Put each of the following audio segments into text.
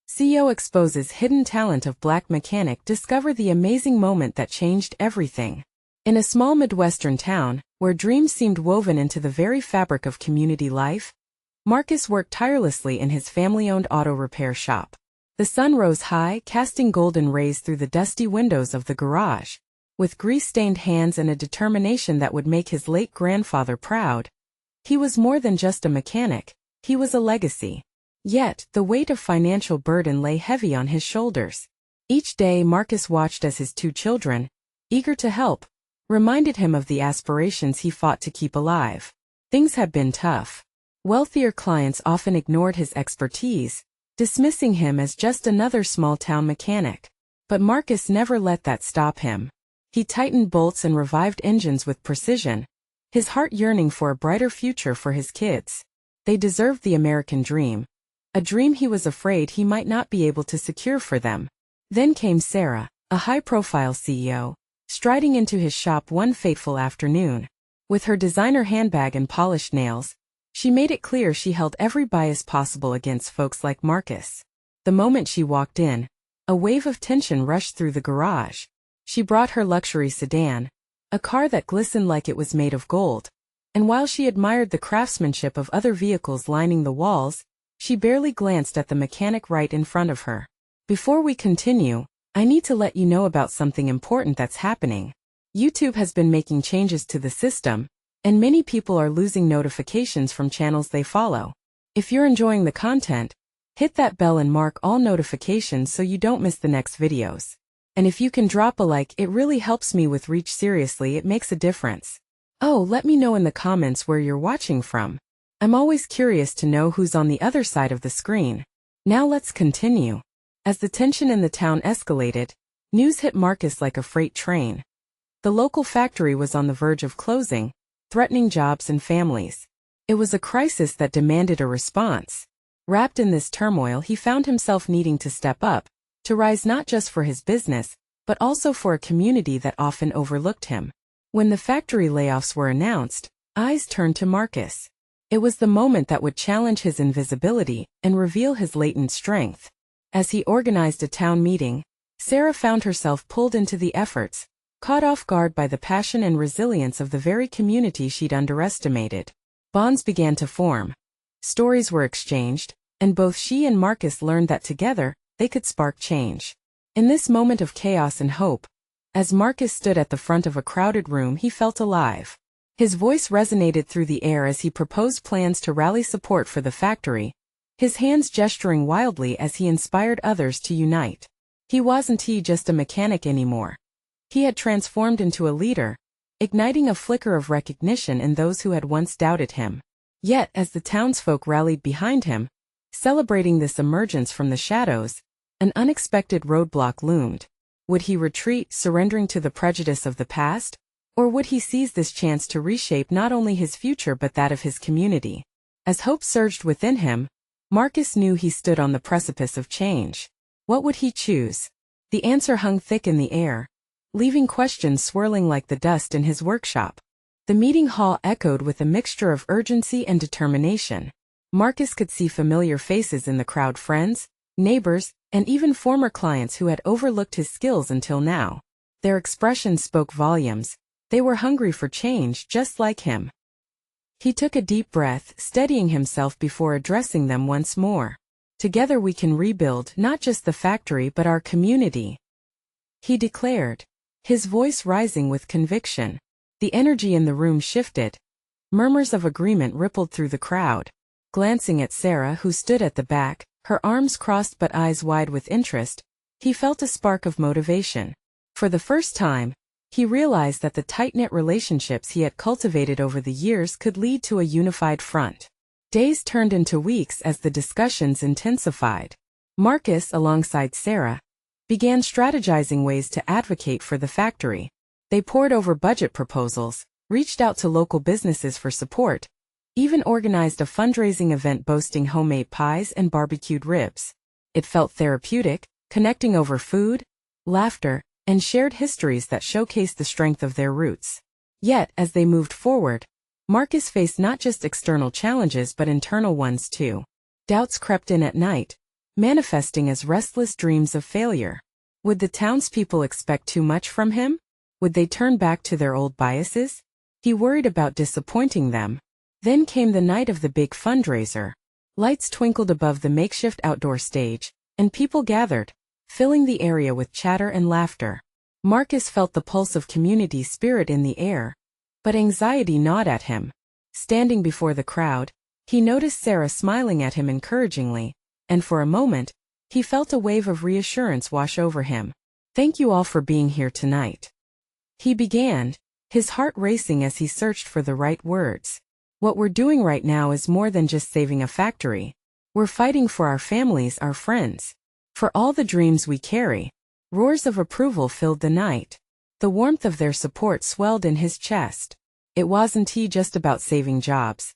CEO exposes hidden talent of Black mechanic. Discover the amazing moment that changed everything. In a small Midwestern town, where dreams seemed woven into the very fabric of community life, Marcus worked tirelessly in his family-owned auto repair shop. The sun rose high, casting golden rays through the dusty windows of the garage. With grease-stained hands and a determination that would make his late grandfather proud, he was more than just a mechanic, he was a legacy. Yet, the weight of financial burden lay heavy on his shoulders. Each day Marcus watched as his two children, eager to help, reminded him of the aspirations he fought to keep alive. Things had been tough. Wealthier clients often ignored his expertise, dismissing him as just another small-town mechanic. But Marcus never let that stop him. He tightened bolts and revived engines with precision, his heart yearning for a brighter future for his kids. They deserved the American dream, a dream he was afraid he might not be able to secure for them. Then came Sarah, a high-profile CEO, striding into his shop one fateful afternoon. With her designer handbag and polished nails, she made it clear she held every bias possible against folks like Marcus. The moment she walked in, a wave of tension rushed through the garage. She brought her luxury sedan, a car that glistened like it was made of gold, and while she admired the craftsmanship of other vehicles lining the walls, she barely glanced at the mechanic right in front of her. Before we continue, I need to let you know about something important that's happening. YouTube has been making changes to the system, and many people are losing notifications from channels they follow. If you're enjoying the content, hit that bell and mark all notifications so you don't miss the next videos. And if you can drop a like, it really helps me with reach. Seriously, it makes a difference. Oh, let me know in the comments where you're watching from. I'm always curious to know who's on the other side of the screen. Now let's continue. As the tension in the town escalated, news hit Marcus like a freight train. The local factory was on the verge of closing, threatening jobs and families. It was a crisis that demanded a response. Wrapped in this turmoil, he found himself needing to step up, to rise not just for his business, but also for a community that often overlooked him. When the factory layoffs were announced, eyes turned to Marcus. It was the moment that would challenge his invisibility and reveal his latent strength. As he organized a town meeting, Sarah found herself pulled into the efforts, caught off guard by the passion and resilience of the very community she'd underestimated. Bonds began to form. Stories were exchanged, and both she and Marcus learned that together, they could spark change. In this moment of chaos and hope, as Marcus stood at the front of a crowded room, he felt alive. His voice resonated through the air as he proposed plans to rally support for the factory, his hands gesturing wildly as he inspired others to unite. He wasn't just a mechanic anymore. He had transformed into a leader, igniting a flicker of recognition in those who had once doubted him. Yet, as the townsfolk rallied behind him, celebrating this emergence from the shadows, an unexpected roadblock loomed. Would he retreat, surrendering to the prejudice of the past? Or would he seize this chance to reshape not only his future but that of his community? As hope surged within him, Marcus knew he stood on the precipice of change. What would he choose? The answer hung thick in the air, leaving questions swirling like the dust in his workshop. The meeting hall echoed with a mixture of urgency and determination. Marcus could see familiar faces in the crowd, friends, neighbors, and even former clients who had overlooked his skills until now. Their expressions spoke volumes. They were hungry for change, just like him. He took a deep breath, steadying himself before addressing them once more. Together we can rebuild not just the factory but our community, he declared, his voice rising with conviction. The energy in the room shifted. Murmurs of agreement rippled through the crowd. Glancing at Sarah, who stood at the back, her arms crossed but eyes wide with interest, he felt a spark of motivation. For the first time, he realized that the tight-knit relationships he had cultivated over the years could lead to a unified front. Days turned into weeks as the discussions intensified. Marcus, alongside Sarah, began strategizing ways to advocate for the factory. They pored over budget proposals, reached out to local businesses for support, even organized a fundraising event boasting homemade pies and barbecued ribs. It felt therapeutic, connecting over food, laughter, and shared histories that showcased the strength of their roots. Yet, as they moved forward, Marcus faced not just external challenges but internal ones too. Doubts crept in at night, manifesting as restless dreams of failure. Would the townspeople expect too much from him? Would they turn back to their old biases? He worried about disappointing them. Then came the night of the big fundraiser. Lights twinkled above the makeshift outdoor stage, and people gathered, filling the area with chatter and laughter. Marcus felt the pulse of community spirit in the air, but anxiety gnawed at him. Standing before the crowd, he noticed Sarah smiling at him encouragingly, and for a moment, he felt a wave of reassurance wash over him. "Thank you all for being here tonight," he began, his heart racing as he searched for the right words. "What we're doing right now is more than just saving a factory. We're fighting for our families, our friends, for all the dreams we carry." Roars of approval filled the night. The warmth of their support swelled in his chest. It wasn't just about saving jobs.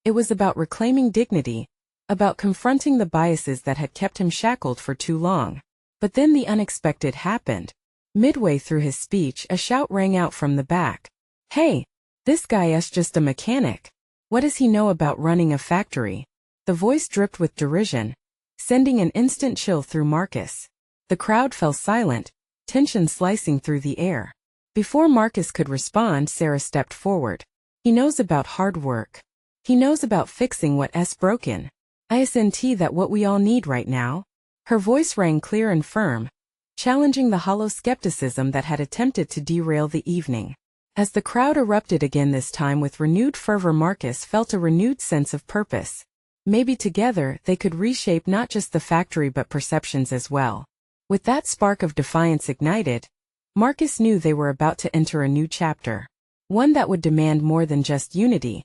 It was about reclaiming dignity, about confronting the biases that had kept him shackled for too long. But then the unexpected happened. Midway through his speech, a shout rang out from the back. "Hey, this guy is just a mechanic. What does he know about running a factory?" The voice dripped with derision, sending an instant chill through Marcus. The crowd fell silent, tension slicing through the air. Before Marcus could respond, Sarah stepped forward. "He knows about hard work. He knows about fixing what's broken. Isn't that what we all need right now?" Her voice rang clear and firm, challenging the hollow skepticism that had attempted to derail the evening. As the crowd erupted again, this time with renewed fervor, Marcus felt a renewed sense of purpose. Maybe together they could reshape not just the factory but perceptions as well. With that spark of defiance ignited, Marcus knew they were about to enter a new chapter. One that would demand more than just unity.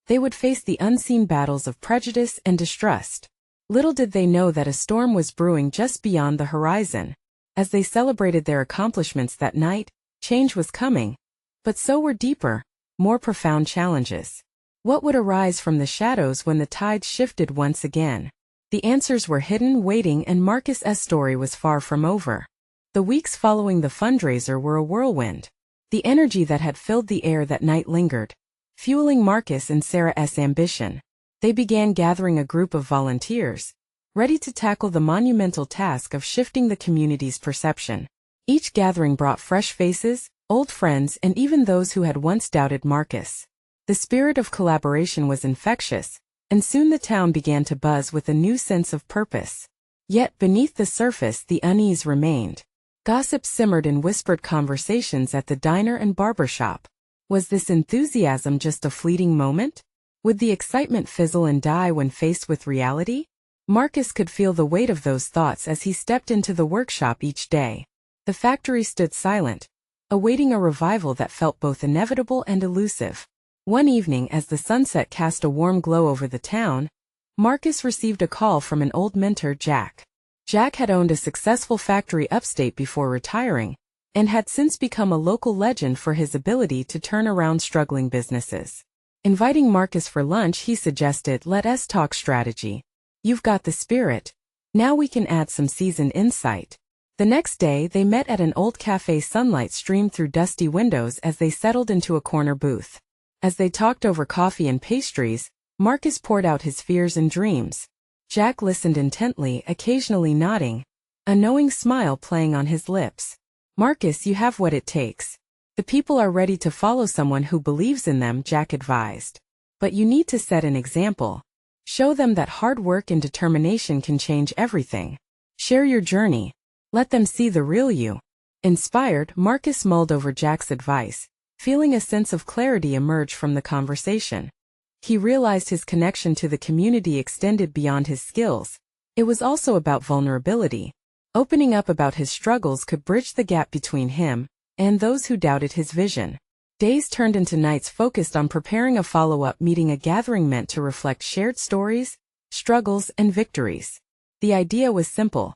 They would face the unseen battles of prejudice and distrust. Little did they know that a storm was brewing just beyond the horizon. As they celebrated their accomplishments that night, change was coming. But so were deeper, more profound challenges. What would arise from the shadows when the tide shifted once again? The answers were hidden, waiting, and Marcus's story was far from over. The weeks following the fundraiser were a whirlwind. The energy that had filled the air that night lingered, fueling Marcus and Sarah's ambition. They began gathering a group of volunteers, ready to tackle the monumental task of shifting the community's perception. Each gathering brought fresh faces, old friends, and even those who had once doubted Marcus. The spirit of collaboration was infectious, and soon the town began to buzz with a new sense of purpose. Yet beneath the surface the unease remained. Gossip simmered in whispered conversations at the diner and barber shop. Was this enthusiasm just a fleeting moment? Would the excitement fizzle and die when faced with reality? Marcus could feel the weight of those thoughts as he stepped into the workshop each day. The factory stood silent, awaiting a revival that felt both inevitable and elusive. One evening, as the sunset cast a warm glow over the town, Marcus received a call from an old mentor, Jack. Jack had owned a successful factory upstate before retiring, and had since become a local legend for his ability to turn around struggling businesses. Inviting Marcus for lunch, he suggested, "Let's talk strategy. You've got the spirit. Now we can add some seasoned insight." The next day, they met at an old cafe. Sunlight streamed through dusty windows as they settled into a corner booth. As they talked over coffee and pastries, Marcus poured out his fears and dreams. Jack listened intently, occasionally nodding, a knowing smile playing on his lips. "Marcus, you have what it takes. The people are ready to follow someone who believes in them," Jack advised. "But you need to set an example. Show them that hard work and determination can change everything. Share your journey. Let them see the real you." Inspired, Marcus mulled over Jack's advice, feeling a sense of clarity emerge from the conversation. He realized his connection to the community extended beyond his skills. It was also about vulnerability. Opening up about his struggles could bridge the gap between him and those who doubted his vision. Days turned into nights focused on preparing a follow-up meeting, a gathering meant to reflect shared stories, struggles, and victories. The idea was simple.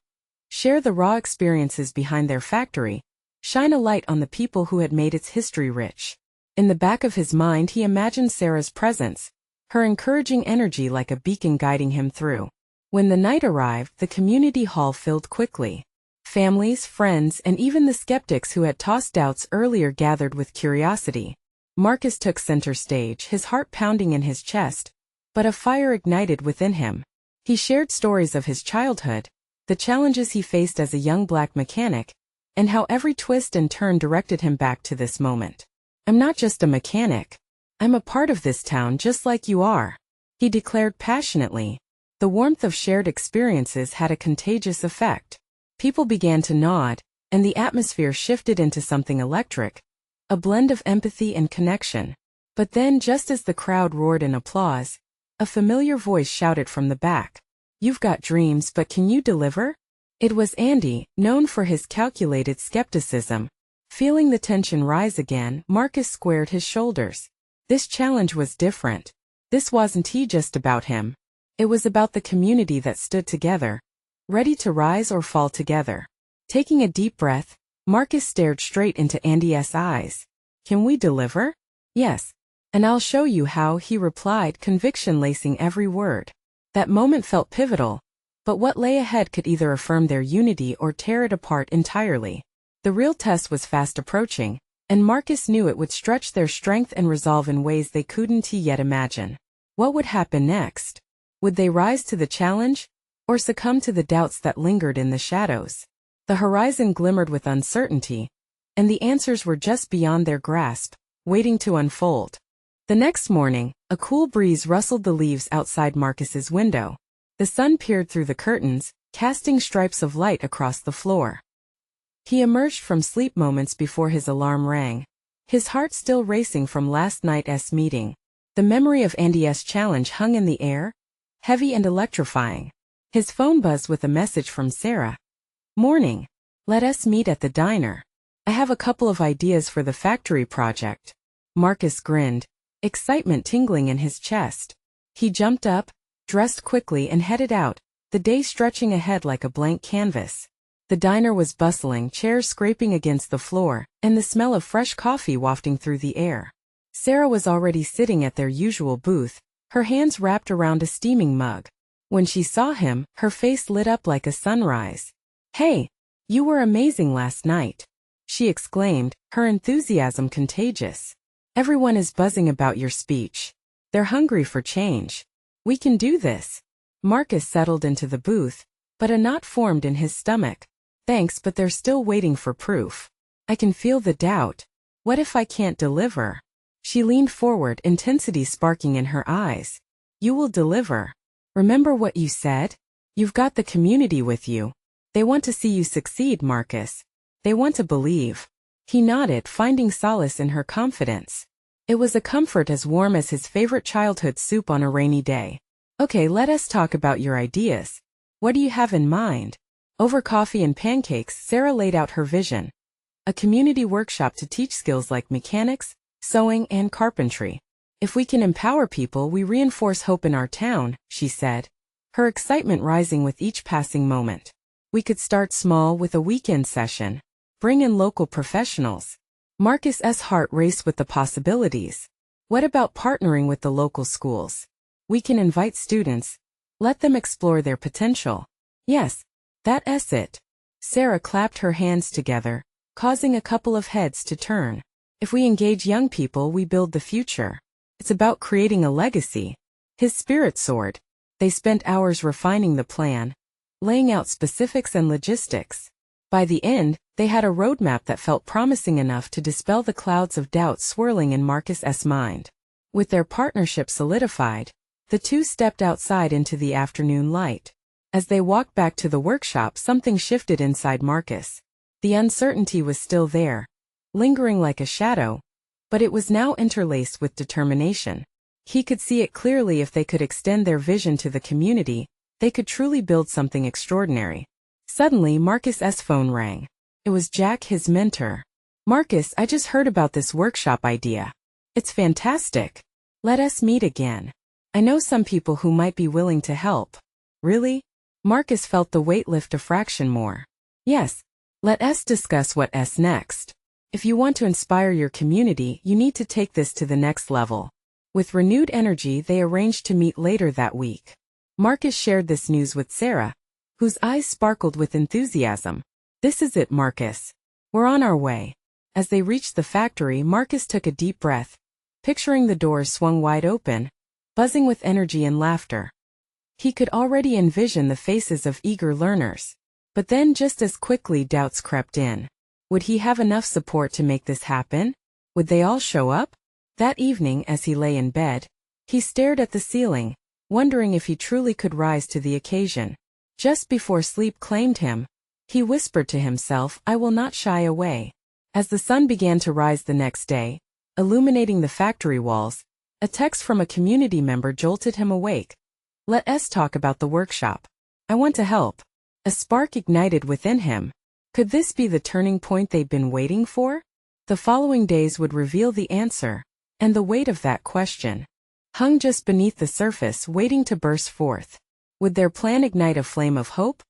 Share the raw experiences behind their factory, shine a light on the people who had made its history rich. In the back of his mind, he imagined Sarah's presence, her encouraging energy like a beacon guiding him through. When the night arrived, the community hall filled quickly. Families, friends, and even the skeptics who had tossed doubts earlier gathered with curiosity. Marcus took center stage, his heart pounding in his chest, but a fire ignited within him. He shared stories of his childhood, the challenges he faced as a young black mechanic, and how every twist and turn directed him back to this moment. "I'm not just a mechanic. I'm a part of this town just like you are," he declared passionately. The warmth of shared experiences had a contagious effect. People began to nod, and the atmosphere shifted into something electric, a blend of empathy and connection. But then, just as the crowd roared in applause, a familiar voice shouted from the back, "You've got dreams, but can you deliver?" It was Andy, known for his calculated skepticism. Feeling the tension rise again, Marcus squared his shoulders. This challenge was different. This wasn't just about him. It was about the community that stood together, ready to rise or fall together. Taking a deep breath, Marcus stared straight into Andy's eyes. "Can we deliver?" "Yes. And I'll show you how," he replied, conviction lacing every word. That moment felt pivotal, but what lay ahead could either affirm their unity or tear it apart entirely. The real test was fast approaching, and Marcus knew it would stretch their strength and resolve in ways they couldn't yet imagine. What would happen next? Would they rise to the challenge, or succumb to the doubts that lingered in the shadows? The horizon glimmered with uncertainty, and the answers were just beyond their grasp, waiting to unfold. The next morning, a cool breeze rustled the leaves outside Marcus's window. The sun peered through the curtains, casting stripes of light across the floor. He emerged from sleep moments before his alarm rang, his heart still racing from last night's meeting. The memory of Andy's challenge hung in the air, heavy and electrifying. His phone buzzed with a message from Sarah. "Morning. Let us meet at the diner. I have a couple of ideas for the factory project." Marcus grinned, excitement tingling in his chest. He jumped up, dressed quickly and headed out, the day stretching ahead like a blank canvas. The diner was bustling, chairs scraping against the floor, and the smell of fresh coffee wafting through the air. Sarah was already sitting at their usual booth, her hands wrapped around a steaming mug. When she saw him, her face lit up like a sunrise. "Hey, you were amazing last night," she exclaimed, her enthusiasm contagious. "Everyone is buzzing about your speech. They're hungry for change. We can do this." Marcus settled into the booth, but a knot formed in his stomach. "Thanks, but they're still waiting for proof. I can feel the doubt. What if I can't deliver?" She leaned forward, intensity sparking in her eyes. "You will deliver. Remember what you said? You've got the community with you. They want to see you succeed, Marcus. They want to believe." He nodded, finding solace in her confidence. It was a comfort as warm as his favorite childhood soup on a rainy day. "Okay, let us talk about your ideas. What do you have in mind?" Over coffee and pancakes, Sarah laid out her vision. A community workshop to teach skills like mechanics, sewing, and carpentry. "If we can empower people, we reinforce hope in our town," she said, her excitement rising with each passing moment. "We could start small with a weekend session. Bring in local professionals." Marcus's heart raced with the possibilities. "What about partnering with the local schools? We can invite students. Let them explore their potential." "Yes, that's it." Sarah clapped her hands together, causing a couple of heads to turn. "If we engage young people, we build the future. It's about creating a legacy." His spirit soared. They spent hours refining the plan, laying out specifics and logistics. By the end, they had a roadmap that felt promising enough to dispel the clouds of doubt swirling in Marcus's mind. With their partnership solidified, the two stepped outside into the afternoon light. As they walked back to the workshop, something shifted inside Marcus. The uncertainty was still there, lingering like a shadow, but it was now interlaced with determination. He could see it clearly. If they could extend their vision to the community, they could truly build something extraordinary. Suddenly, Marcus's phone rang. It was Jack, his mentor. "Marcus, I just heard about this workshop idea. It's fantastic. Let us meet again. I know some people who might be willing to help." "Really?" Marcus felt the weight lift a fraction more. "Yes. Let us discuss what's next. If you want to inspire your community, you need to take this to the next level." With renewed energy, they arranged to meet later that week. Marcus shared this news with Sarah, whose eyes sparkled with enthusiasm. "This is it, Marcus. We're on our way." As they reached the factory, Marcus took a deep breath, picturing the doors swung wide open, buzzing with energy and laughter. He could already envision the faces of eager learners. But then just as quickly doubts crept in. Would he have enough support to make this happen? Would they all show up? That evening, as he lay in bed, he stared at the ceiling, wondering if he truly could rise to the occasion. Just before sleep claimed him, he whispered to himself, "I will not shy away." As the sun began to rise the next day, illuminating the factory walls, a text from a community member jolted him awake. "Let us talk about the workshop. I want to help." A spark ignited within him. Could this be the turning point they'd been waiting for? The following days would reveal the answer, and the weight of that question hung just beneath the surface, waiting to burst forth. Would their plan ignite a flame of hope?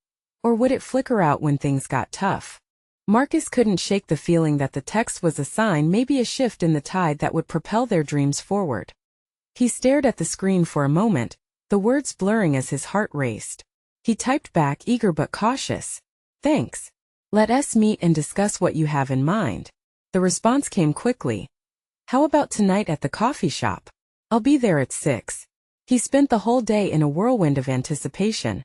Or would it flicker out when things got tough? Marcus couldn't shake the feeling that the text was a sign, maybe a shift in the tide that would propel their dreams forward. He stared at the screen for a moment, the words blurring as his heart raced. He typed back, eager but cautious, "Thanks. Let us meet and discuss what you have in mind." The response came quickly. "How about tonight at the coffee shop? I'll be there at 6. He spent the whole day in a whirlwind of anticipation,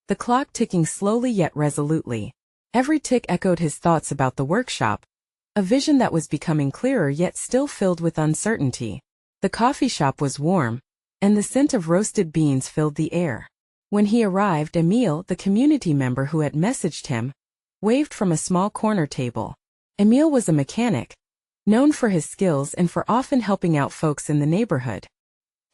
the clock ticking slowly yet resolutely. Every tick echoed his thoughts about the workshop, a vision that was becoming clearer yet still filled with uncertainty. The coffee shop was warm, and the scent of roasted beans filled the air. When he arrived, Emile, the community member who had messaged him, waved from a small corner table. Emile was a mechanic, known for his skills and for often helping out folks in the neighborhood.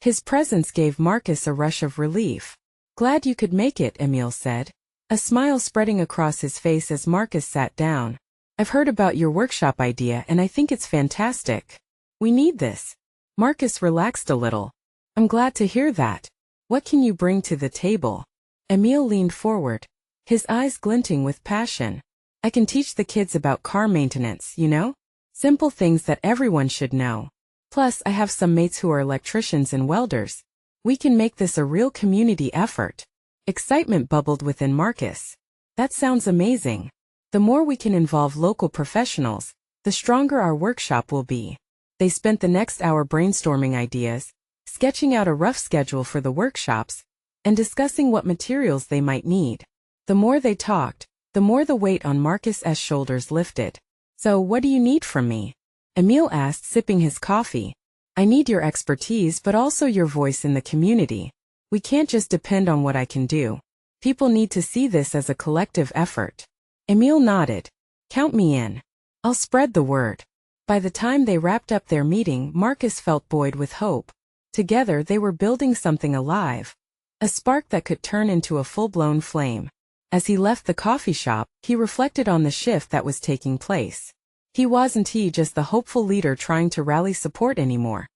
His presence gave Marcus a rush of relief. "Glad you could make it," Emile said, a smile spreading across his face as Marcus sat down. "I've heard about your workshop idea and I think it's fantastic. We need this." Marcus relaxed a little. "I'm glad to hear that. What can you bring to the table?" Emile leaned forward, his eyes glinting with passion. "I can teach the kids about car maintenance, you know? Simple things that everyone should know. Plus, I have some mates who are electricians and welders. We can make this a real community effort." Excitement bubbled within Marcus. "That sounds amazing. The more we can involve local professionals, the stronger our workshop will be." They spent the next hour brainstorming ideas, sketching out a rough schedule for the workshops, and discussing what materials they might need. The more they talked, the more the weight on Marcus's shoulders lifted. "So what do you need from me?" Emile asked, sipping his coffee. "I need your expertise but also your voice in the community. We can't just depend on what I can do. People need to see this as a collective effort." Emile nodded. "Count me in. I'll spread the word." By the time they wrapped up their meeting, Marcus felt buoyed with hope. Together they were building something alive, a spark that could turn into a full-blown flame. As he left the coffee shop, he reflected on the shift that was taking place. He wasn't just the hopeful leader trying to rally support anymore.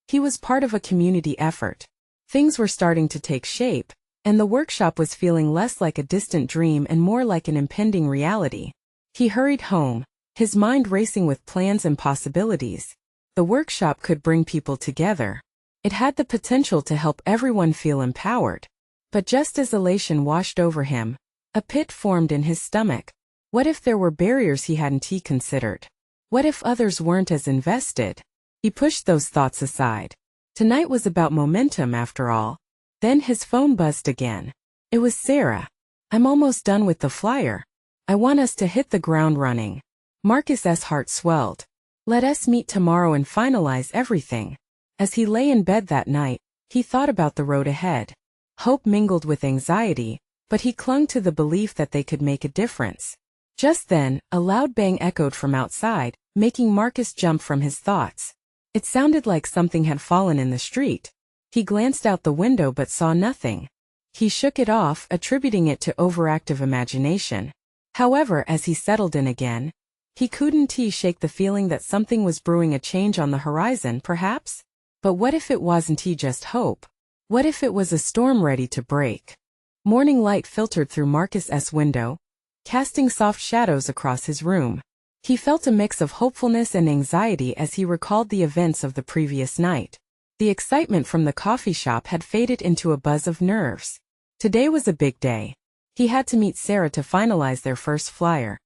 He was part of a community effort. Things were starting to take shape, and the workshop was feeling less like a distant dream and more like an impending reality. He hurried home, his mind racing with plans and possibilities. The workshop could bring people together. It had the potential to help everyone feel empowered. But just as elation washed over him, a pit formed in his stomach. What if there were barriers he hadn't considered? What if others weren't as invested? He pushed those thoughts aside. Tonight was about momentum after all. Then his phone buzzed again. It was Sarah. "I'm almost done with the flyer. I want us to hit the ground running." Marcus's heart swelled. "Let us meet tomorrow and finalize everything." As he lay in bed that night, he thought about the road ahead. Hope mingled with anxiety, but he clung to the belief that they could make a difference. Just then, a loud bang echoed from outside, making Marcus jump from his thoughts. It sounded like something had fallen in the street. He glanced out the window but saw nothing. He shook it off, attributing it to overactive imagination. However, as he settled in again, he couldn't shake the feeling that something was brewing, a change on the horizon, perhaps? But what if it wasn't just hope? What if it was a storm ready to break? Morning light filtered through Marcus's window, casting soft shadows across his room. He felt a mix of hopefulness and anxiety as he recalled the events of the previous night. The excitement from the coffee shop had faded into a buzz of nerves. Today was a big day. He had to meet Sarah to finalize their first flyer.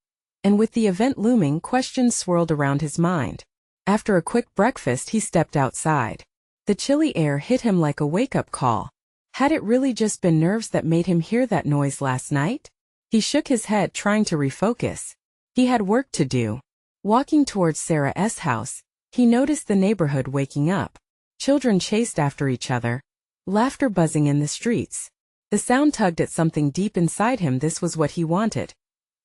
And with the event looming, questions swirled around his mind. After a quick breakfast, he stepped outside. The chilly air hit him like a wake-up call. Had it really just been nerves that made him hear that noise last night? He shook his head, trying to refocus. He had work to do. Walking towards Sarah's house, he noticed the neighborhood waking up. Children chased after each other, laughter buzzing in the streets. The sound tugged at something deep inside him. This was what he wanted.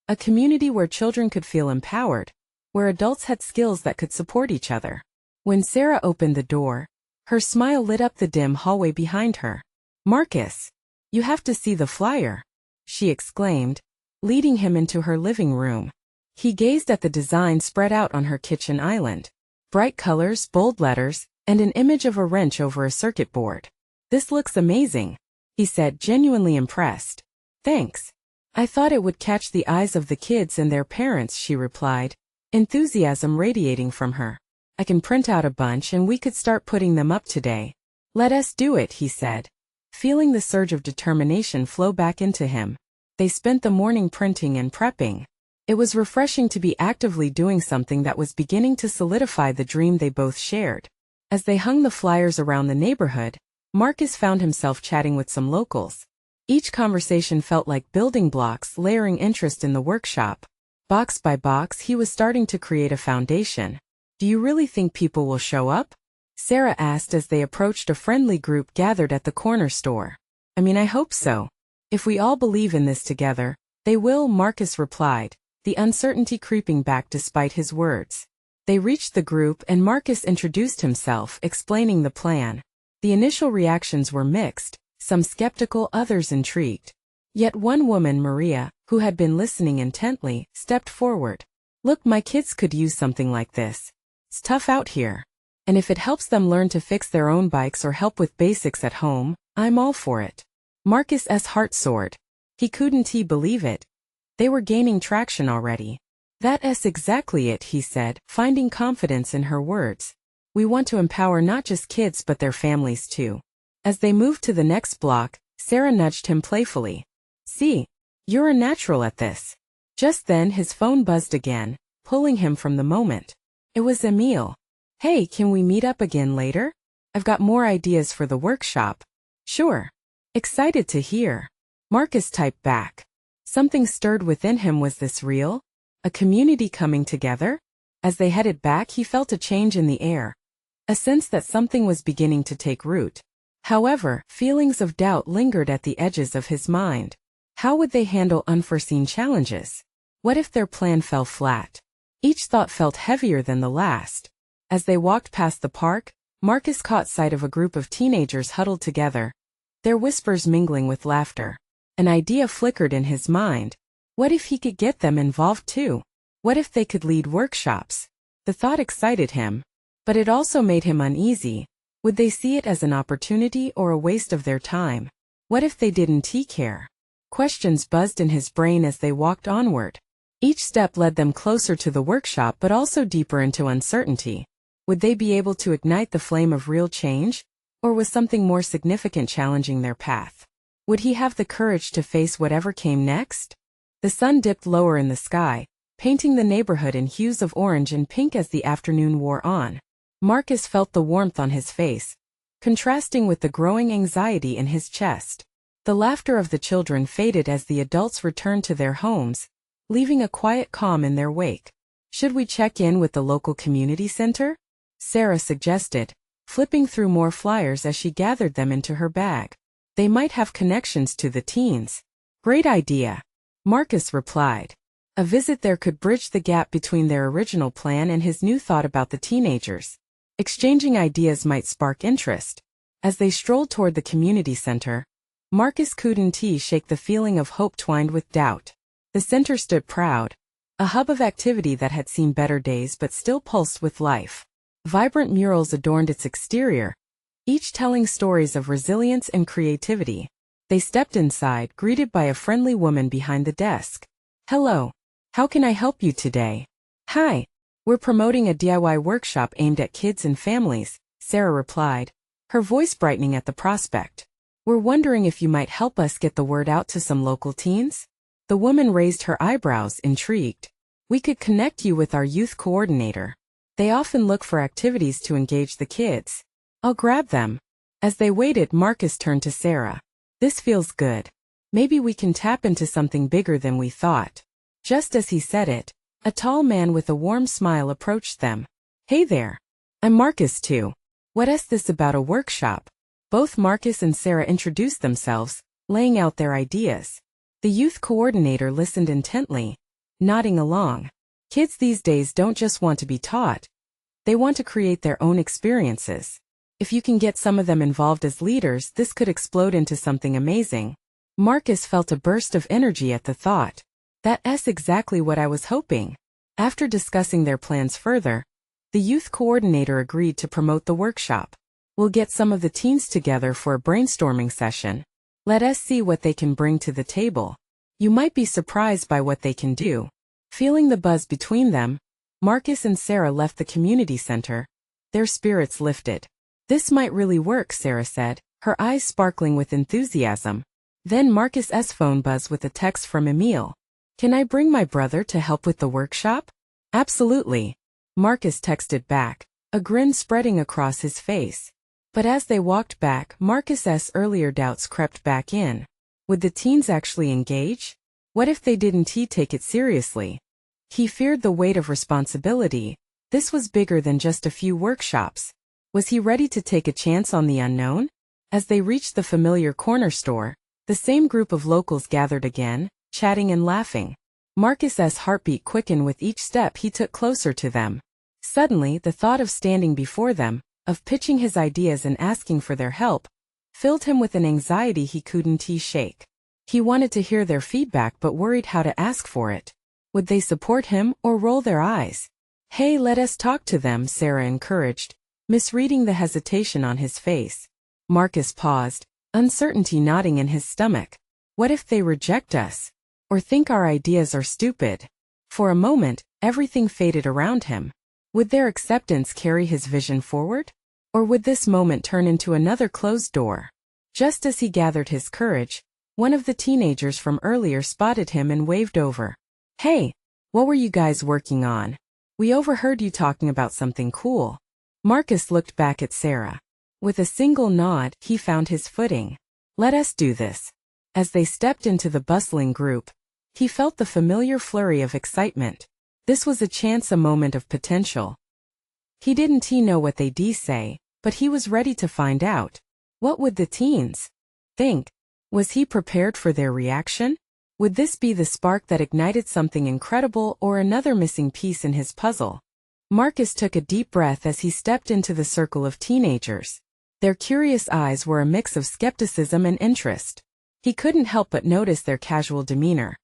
A community where children could feel empowered, where adults had skills that could support each other. When Sarah opened the door, her smile lit up the dim hallway behind her. "Marcus, you have to see the flyer," she exclaimed, leading him into her living room. He gazed at the design spread out on her kitchen island. Bright colors, bold letters, and an image of a wrench over a circuit board. "This looks amazing," he said, genuinely impressed. "Thanks. I thought it would catch the eyes of the kids and their parents," she replied, enthusiasm radiating from her. "I can print out a bunch and we could start putting them up today." "Let us do it," he said, feeling the surge of determination flow back into him. They spent the morning printing and prepping. It was refreshing to be actively doing something that was beginning to solidify the dream they both shared. As they hung the flyers around the neighborhood, Marcus found himself chatting with some locals. Each conversation felt like building blocks, layering interest in the workshop. Box by box, he was starting to create a foundation. "Do you really think people will show up?" Sarah asked as they approached a friendly group gathered at the corner store. "I mean, I hope so. If we all believe in this together, they will," Marcus replied, the uncertainty creeping back despite his words. They reached the group and Marcus introduced himself, explaining the plan. The initial reactions were mixed, some skeptical, others intrigued. Yet one woman, Maria, who had been listening intently, stepped forward. "Look, my kids could use something like this. It's tough out here. And if it helps them learn to fix their own bikes or help with basics at home, I'm all for it." Marcus's heart soared. He couldn't believe it. They were gaining traction already. "That's exactly it," he said, finding confidence in her words. "We want to empower not just kids but their families too." As they moved to the next block, Sarah nudged him playfully. "See, you're a natural at this." Just then his phone buzzed again, pulling him from the moment. It was Emil. "Hey, can we meet up again later? I've got more ideas for the workshop." "Sure." "Excited to hear." Marcus typed back. Something stirred within him. Was this real? A community coming together? As they headed back, he felt a change in the air. A sense that something was beginning to take root. However, feelings of doubt lingered at the edges of his mind. How would they handle unforeseen challenges? What if their plan fell flat? Each thought felt heavier than the last. As they walked past the park, Marcus caught sight of a group of teenagers huddled together, their whispers mingling with laughter. An idea flickered in his mind. What if he could get them involved too? What if they could lead workshops? The thought excited him, but it also made him uneasy. Would they see it as an opportunity or a waste of their time? What if they didn't care? Questions buzzed in his brain as they walked onward. Each step led them closer to the workshop but also deeper into uncertainty. Would they be able to ignite the flame of real change? Or was something more significant challenging their path? Would he have the courage to face whatever came next? The sun dipped lower in the sky, painting the neighborhood in hues of orange and pink as the afternoon wore on. Marcus felt the warmth on his face, contrasting with the growing anxiety in his chest. The laughter of the children faded as the adults returned to their homes, leaving a quiet calm in their wake. "Should we check in with the local community center?" Sarah suggested, flipping through more flyers as she gathered them into her bag. "They might have connections to the teens." "Great idea," Marcus replied. A visit there could bridge the gap between their original plan and his new thought about the teenagers. Exchanging ideas might spark interest. As they strolled toward the community center, Marcus couldn't shake the feeling of hope twined with doubt. The center stood proud, a hub of activity that had seen better days but still pulsed with life. Vibrant murals adorned its exterior, each telling stories of resilience and creativity. They stepped inside, greeted by a friendly woman behind the desk. "Hello. How can I help you today?" "Hi. We're promoting a DIY workshop aimed at kids and families," Sarah replied, her voice brightening at the prospect. "We're wondering if you might help us get the word out to some local teens?" The woman raised her eyebrows, intrigued. "We could connect you with our youth coordinator. They often look for activities to engage the kids." "I'll grab them." As they waited, Marcus turned to Sarah. This feels good. Maybe we can tap into something bigger than we thought. Just as he said it, a tall man with a warm smile approached them. Hey there. I'm Marcus too. What's this about a workshop? Both Marcus and Sarah introduced themselves, laying out their ideas. The youth coordinator listened intently, nodding along. Kids these days don't just want to be taught. They want to create their own experiences. If you can get some of them involved as leaders, this could explode into something amazing. Marcus felt a burst of energy at the thought. That's exactly what I was hoping. After discussing their plans further, the youth coordinator agreed to promote the workshop. We'll get some of the teens together for a brainstorming session. Let us see what they can bring to the table. You might be surprised by what they can do. Feeling the buzz between them, Marcus and Sarah left the community center. Their spirits lifted. This might really work, Sarah said, her eyes sparkling with enthusiasm. Then Marcus's phone buzzed with a text from Emil. Can I bring my brother to help with the workshop? Absolutely. Marcus texted back, a grin spreading across his face. But as they walked back, Marcus's earlier doubts crept back in. Would the teens actually engage? What if they didn't take it seriously? He feared the weight of responsibility. This was bigger than just a few workshops. Was he ready to take a chance on the unknown? As they reached the familiar corner store, the same group of locals gathered again, chatting and laughing. Marcus's heartbeat quickened with each step he took closer to them. Suddenly, the thought of standing before them, of pitching his ideas and asking for their help, filled him with an anxiety he couldn't shake. He wanted to hear their feedback but worried how to ask for it. Would they support him or roll their eyes? Hey, let us talk to them, Sarah encouraged, misreading the hesitation on his face. Marcus paused, uncertainty knotting in his stomach. What if they reject us? Or think our ideas are stupid? For a moment, everything faded around him. Would their acceptance carry his vision forward? Or would this moment turn into another closed door? Just as he gathered his courage, one of the teenagers from earlier spotted him and waved over. Hey, what were you guys working on? We overheard you talking about something cool. Marcus looked back at Sarah. With a single nod, he found his footing. Let us do this. As they stepped into the bustling group, he felt the familiar flurry of excitement. This was a chance, a moment of potential. He didn't know what they'd say, but he was ready to find out. What would the teens think? Was he prepared for their reaction? Would this be the spark that ignited something incredible or another missing piece in his puzzle? Marcus took a deep breath as he stepped into the circle of teenagers. Their curious eyes were a mix of skepticism and interest. He couldn't help but notice their casual demeanor.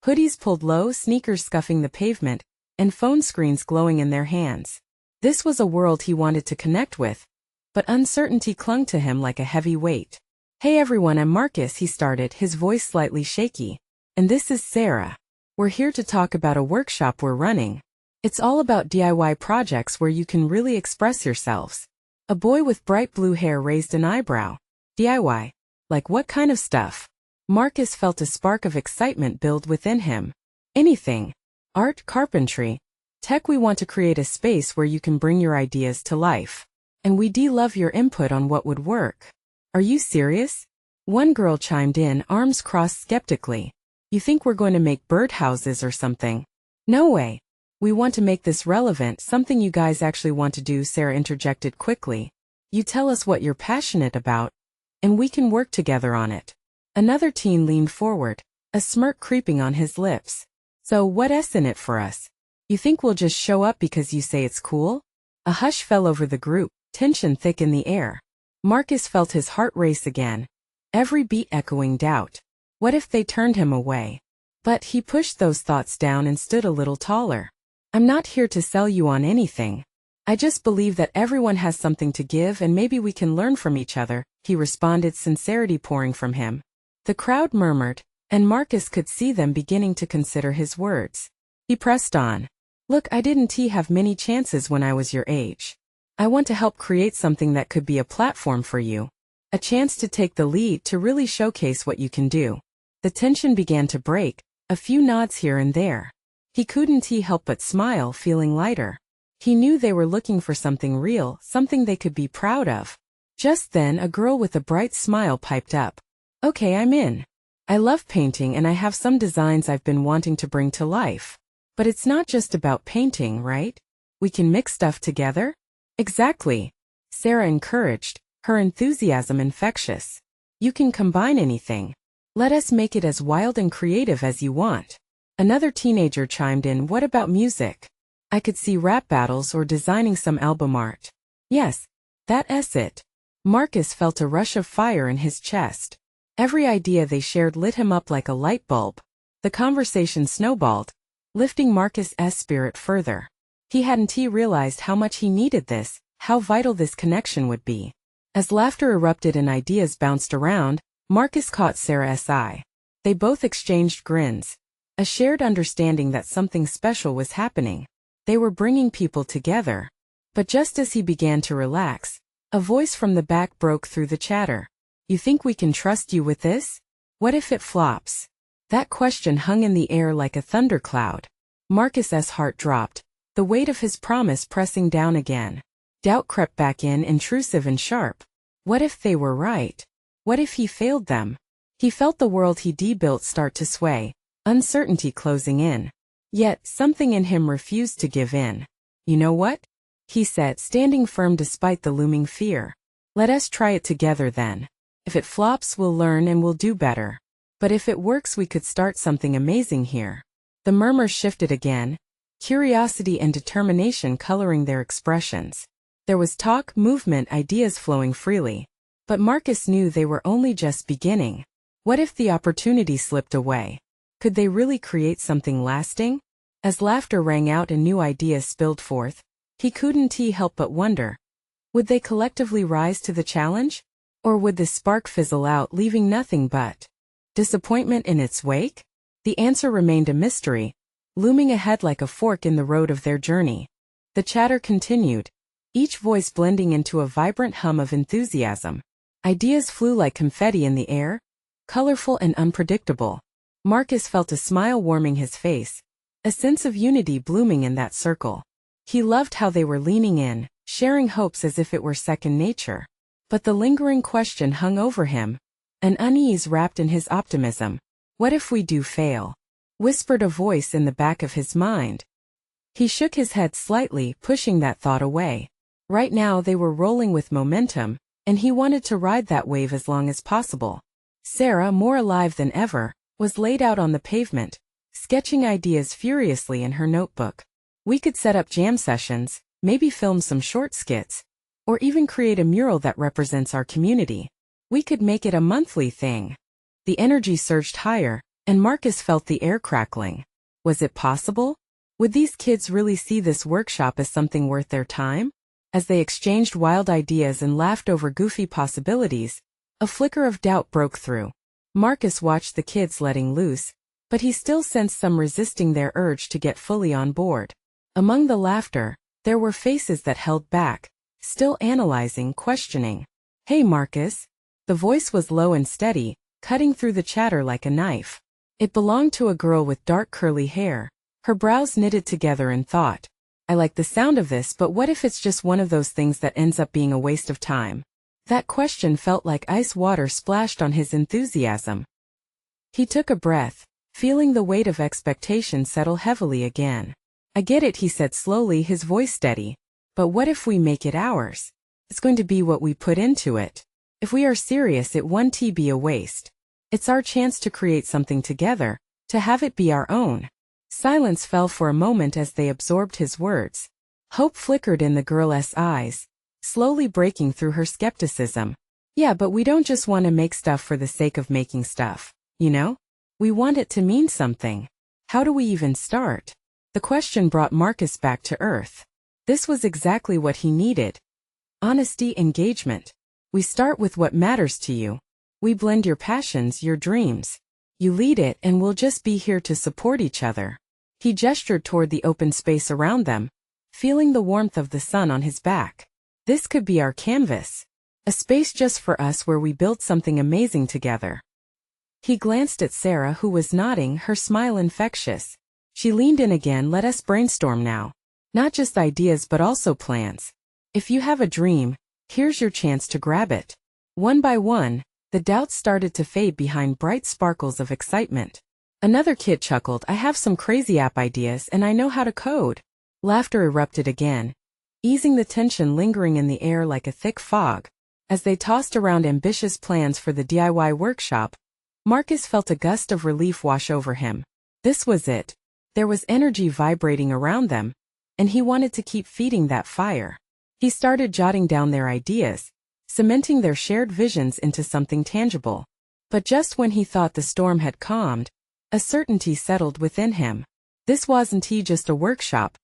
Hoodies pulled low, sneakers scuffing the pavement, and phone screens glowing in their hands. This was a world he wanted to connect with, but uncertainty clung to him like a heavy weight. Hey everyone, I'm Marcus, he started, his voice slightly shaky. And this is Sarah. We're here to talk about a workshop we're running. It's all about DIY projects where you can really express yourselves. A boy with bright blue hair raised an eyebrow. DIY? Like what kind of stuff? Marcus felt a spark of excitement build within him. Anything. Art, carpentry, tech. We want to create a space where you can bring your ideas to life. And we'd love your input on what would work. Are you serious? One girl chimed in, arms crossed skeptically. You think we're going to make birdhouses or something? No way. We want to make this relevant, something you guys actually want to do, Sarah interjected quickly. You tell us what you're passionate about, and we can work together on it. Another teen leaned forward, a smirk creeping on his lips. So what's in it for us? You think we'll just show up because you say it's cool? A hush fell over the group, tension thick in the air. Marcus felt his heart race again, every beat echoing doubt. What if they turned him away? But he pushed those thoughts down and stood a little taller. I'm not here to sell you on anything. I just believe that everyone has something to give and maybe we can learn from each other, he responded, sincerity pouring from him. The crowd murmured, and Marcus could see them beginning to consider his words. He pressed on. Look, I didn't have many chances when I was your age. I want to help create something that could be a platform for you. A chance to take the lead, to really showcase what you can do. The tension began to break, a few nods here and there. He couldn't help but smile, feeling lighter. He knew they were looking for something real, something they could be proud of. Just then a girl with a bright smile piped up. Okay, I'm in. I love painting and I have some designs I've been wanting to bring to life. But it's not just about painting, right? We can mix stuff together? Exactly. Sarah encouraged, her enthusiasm infectious. You can combine anything. Let us make it as wild and creative as you want. Another teenager chimed in, what about music? I could see rap battles or designing some album art. Yes, that's it. Marcus felt a rush of fire in his chest. Every idea they shared lit him up like a light bulb. The conversation snowballed, lifting Marcus's spirit further. He hadn't realized how much he needed this, how vital this connection would be. As laughter erupted and ideas bounced around, Marcus caught Sarah's eye. They both exchanged grins. A shared understanding that something special was happening. They were bringing people together. But just as he began to relax, a voice from the back broke through the chatter. You think we can trust you with this? What if it flops? That question hung in the air like a thundercloud. Marcus's heart dropped, the weight of his promise pressing down again. Doubt crept back in, intrusive and sharp. What if they were right? What if he failed them? He felt the world he'd built start to sway, uncertainty closing in. Yet, something in him refused to give in. You know what? He said, standing firm despite the looming fear. Let us try it together then. If it flops, we'll learn and we'll do better. But if it works, we could start something amazing here. The murmurs shifted again, curiosity and determination coloring their expressions. There was talk, movement, ideas flowing freely. But Marcus knew they were only just beginning. What if the opportunity slipped away? Could they really create something lasting? As laughter rang out and new ideas spilled forth, he couldn't help but wonder. Would they collectively rise to the challenge? Or would the spark fizzle out, leaving nothing but disappointment in its wake? The answer remained a mystery, looming ahead like a fork in the road of their journey. The chatter continued, each voice blending into a vibrant hum of enthusiasm. Ideas flew like confetti in the air, colorful and unpredictable. Marcus felt a smile warming his face, a sense of unity blooming in that circle. He loved how they were leaning in, sharing hopes as if it were second nature. But the lingering question hung over him, an unease wrapped in his optimism. What if we do fail? Whispered a voice in the back of his mind. He shook his head slightly, pushing that thought away. Right now they were rolling with momentum, and he wanted to ride that wave as long as possible. Sarah, more alive than ever, was laid out on the pavement, sketching ideas furiously in her notebook. We could set up jam sessions, maybe film some short skits, or even create a mural that represents our community. We could make it a monthly thing. The energy surged higher, and Marcus felt the air crackling. Was it possible? Would these kids really see this workshop as something worth their time? As they exchanged wild ideas and laughed over goofy possibilities, a flicker of doubt broke through. Marcus watched the kids letting loose, but he still sensed some resisting their urge to get fully on board. Among the laughter, there were faces that held back, still analyzing, questioning. Hey Marcus. The voice was low and steady, cutting through the chatter like a knife. It belonged to a girl with dark curly hair, her brows knitted together in thought. I like the sound of this, but what if it's just one of those things that ends up being a waste of time? That question felt like ice water splashed on his enthusiasm. He took a breath, feeling the weight of expectation settle heavily again. I get it, he said slowly, his voice steady. But what if we make it ours? It's going to be what we put into it. If we are serious, it won't be a waste. It's our chance to create something together, to have it be our own. Silence fell for a moment as they absorbed his words. Hope flickered in the girl's eyes, slowly breaking through her skepticism. Yeah, but we don't just want to make stuff for the sake of making stuff, you know? We want it to mean something. How do we even start? The question brought Marcus back to earth. This was exactly what he needed. Honesty, engagement. We start with what matters to you. We blend your passions, your dreams. You lead it, and we'll just be here to support each other. He gestured toward the open space around them, feeling the warmth of the sun on his back. This could be our canvas. A space just for us where we build something amazing together. He glanced at Sarah, who was nodding, her smile infectious. She leaned in again. Let us brainstorm now. Not just ideas but also plans. If you have a dream, Here's your chance to grab it. One by one, the doubts started to fade behind bright sparkles of excitement. Another kid chuckled, "I have some crazy app ideas and I know how to code." Laughter erupted again, easing the tension lingering in the air like a thick fog. As they tossed around ambitious plans for the DIY workshop, Marcus felt a gust of relief wash over him. This was it. There was energy vibrating around them, and he wanted to keep feeding that fire. He started jotting down their ideas, cementing their shared visions into something tangible. But just when he thought the storm had calmed, a certainty settled within him. This wasn't just a workshop.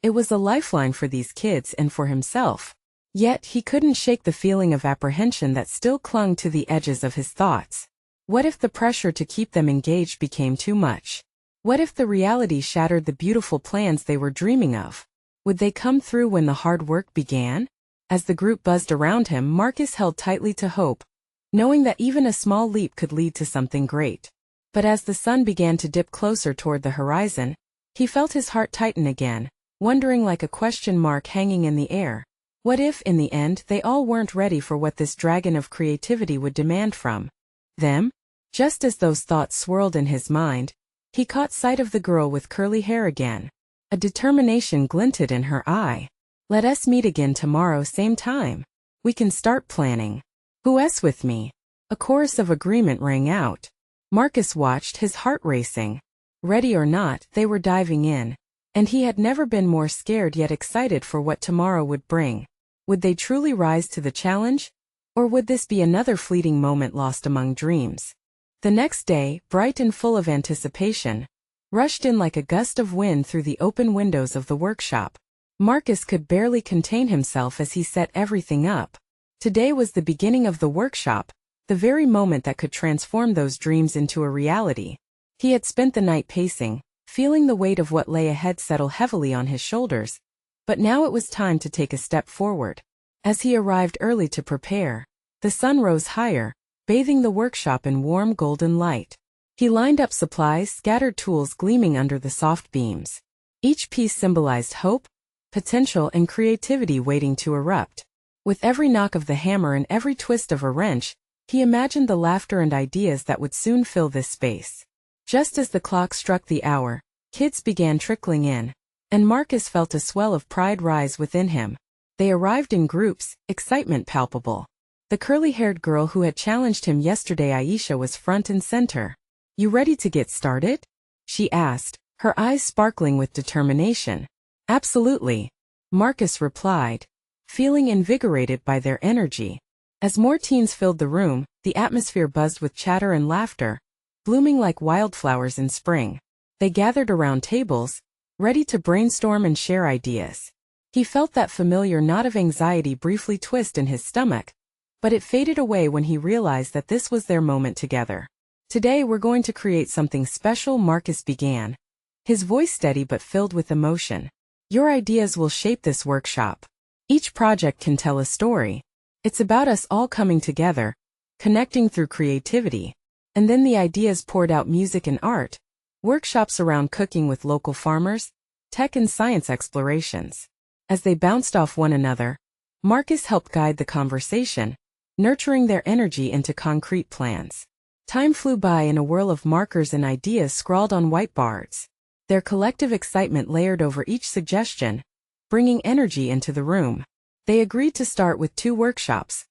It was a lifeline for these kids and for himself. Yet he couldn't shake the feeling of apprehension that still clung to the edges of his thoughts. What if the pressure to keep them engaged became too much? What if the reality shattered the beautiful plans they were dreaming of? Would they come through when the hard work began? As the group buzzed around him, Marcus held tightly to hope, knowing that even a small leap could lead to something great. But as the sun began to dip closer toward the horizon, he felt his heart tighten again, wondering like a question mark hanging in the air. What if, in the end, they all weren't ready for what this dragon of creativity would demand from them? Just as those thoughts swirled in his mind, he caught sight of the girl with curly hair again. A determination glinted in her eye. "Let us meet again tomorrow, same time. We can start planning. Who's with me?" A chorus of agreement rang out. Marcus watched, his heart racing. Ready or not, they were diving in, and he had never been more scared yet excited for what tomorrow would bring. Would they truly rise to the challenge? Or would this be another fleeting moment lost among dreams? The next day, bright and full of anticipation, rushed in like a gust of wind through the open windows of the workshop. Marcus could barely contain himself as he set everything up. Today was the beginning of the workshop, the very moment that could transform those dreams into a reality. He had spent the night pacing, feeling the weight of what lay ahead settle heavily on his shoulders. But now it was time to take a step forward. As he arrived early to prepare, the sun rose higher, bathing the workshop in warm golden light. He lined up supplies, scattered tools gleaming under the soft beams. Each piece symbolized hope, potential, and creativity waiting to erupt. With every knock of the hammer and every twist of a wrench, he imagined the laughter and ideas that would soon fill this space. Just as the clock struck the hour, kids began trickling in, and Marcus felt a swell of pride rise within him. They arrived in groups, excitement palpable. The curly-haired girl who had challenged him yesterday, Aisha, was front and center. "You ready to get started?" she asked, her eyes sparkling with determination. "Absolutely," Marcus replied, feeling invigorated by their energy. As more teens filled the room, the atmosphere buzzed with chatter and laughter, blooming like wildflowers in spring. They gathered around tables, ready to brainstorm and share ideas. He felt that familiar knot of anxiety briefly twist in his stomach, but it faded away when he realized that this was their moment together. "Today we're going to create something special," Marcus began, his voice steady but filled with emotion. "Your ideas will shape this workshop. Each project can tell a story. It's about us all coming together, connecting through creativity." And then the ideas poured out: music and art, workshops around cooking with local farmers, tech and science explorations. As they bounced off one another, Marcus helped guide the conversation, nurturing their energy into concrete plans. Time flew by in a whirl of markers and ideas scrawled on whiteboards. Their collective excitement layered over each suggestion, bringing energy into the room. They agreed to start with 2 workshops,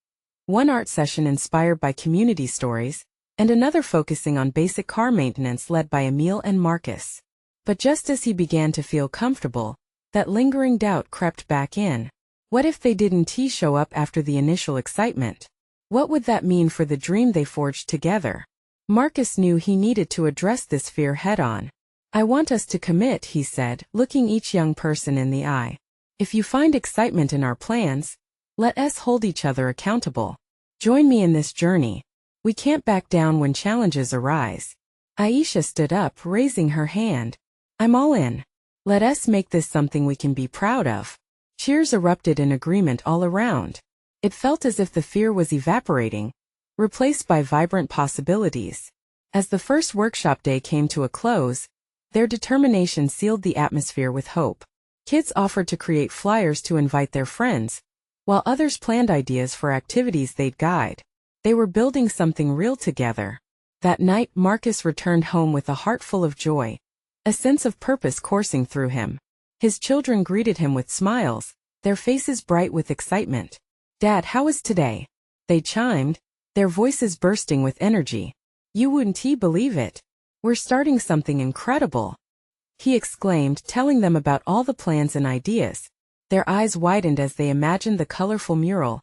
one art session inspired by community stories, and another focusing on basic car maintenance led by Emil and Marcus. But just as he began to feel comfortable, that lingering doubt crept back in. What if they didn't show up after the initial excitement? What would that mean for the dream they forged together? Marcus knew he needed to address this fear head-on. "I want us to commit," he said, looking each young person in the eye. "If you find excitement in our plans, let us hold each other accountable. Join me in this journey. We can't back down when challenges arise." Aisha stood up, raising her hand. "I'm all in. Let us make this something we can be proud of." Cheers erupted in agreement all around. It felt as if the fear was evaporating, replaced by vibrant possibilities. As the first workshop day came to a close, their determination sealed the atmosphere with hope. Kids offered to create flyers to invite their friends, while others planned ideas for activities they'd guide. They were building something real together. That night, Marcus returned home with a heart full of joy, a sense of purpose coursing through him. His children greeted him with smiles, their faces bright with excitement. "Dad, how was today?" they chimed, their voices bursting with energy. "You wouldn't believe it. We're starting something incredible," he exclaimed, telling them about all the plans and ideas. Their eyes widened as they imagined the colorful mural,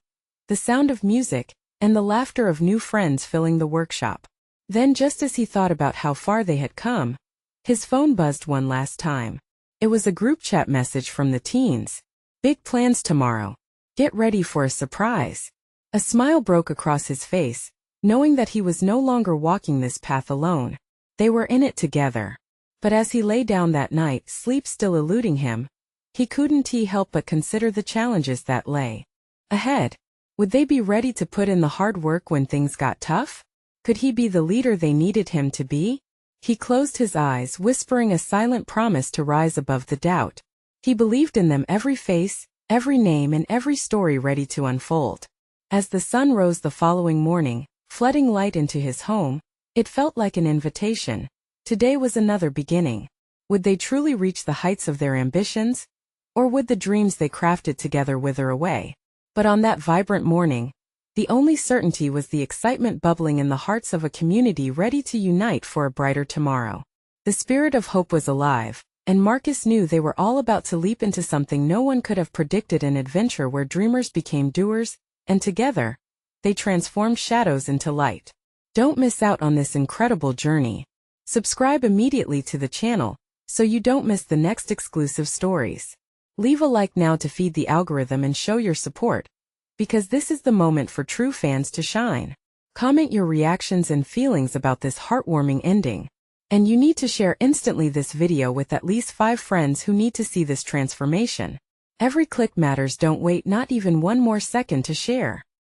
the sound of music, and the laughter of new friends filling the workshop. Then, just as he thought about how far they had come, his phone buzzed one last time. It was a group chat message from the teens. "Big plans tomorrow. Get ready for a surprise." A smile broke across his face, knowing that he was no longer walking this path alone. They were in it together. But as he lay down that night, sleep still eluding him, he couldn't help but consider the challenges that lay ahead. Would they be ready to put in the hard work when things got tough? Could he be the leader they needed him to be? He closed his eyes, whispering a silent promise to rise above the doubt. He believed in them, every face, every name, and every story ready to unfold. As the sun rose the following morning, flooding light into his home, it felt like an invitation. Today was another beginning. Would they truly reach the heights of their ambitions? Or would the dreams they crafted together wither away? But on that vibrant morning, the only certainty was the excitement bubbling in the hearts of a community ready to unite for a brighter tomorrow. The spirit of hope was alive, and Marcus knew they were all about to leap into something no one could have predicted, an adventure where dreamers became doers, and together, they transformed shadows into light. Don't miss out on this incredible journey. Subscribe immediately to the channel, so you don't miss the next exclusive stories. Leave a like now to feed the algorithm and show your support, because this is the moment for true fans to shine. Comment your reactions and feelings about this heartwarming ending. And you need to share instantly this video with at least 5 friends who need to see this transformation. Every click matters. Don't wait not even one more second to share.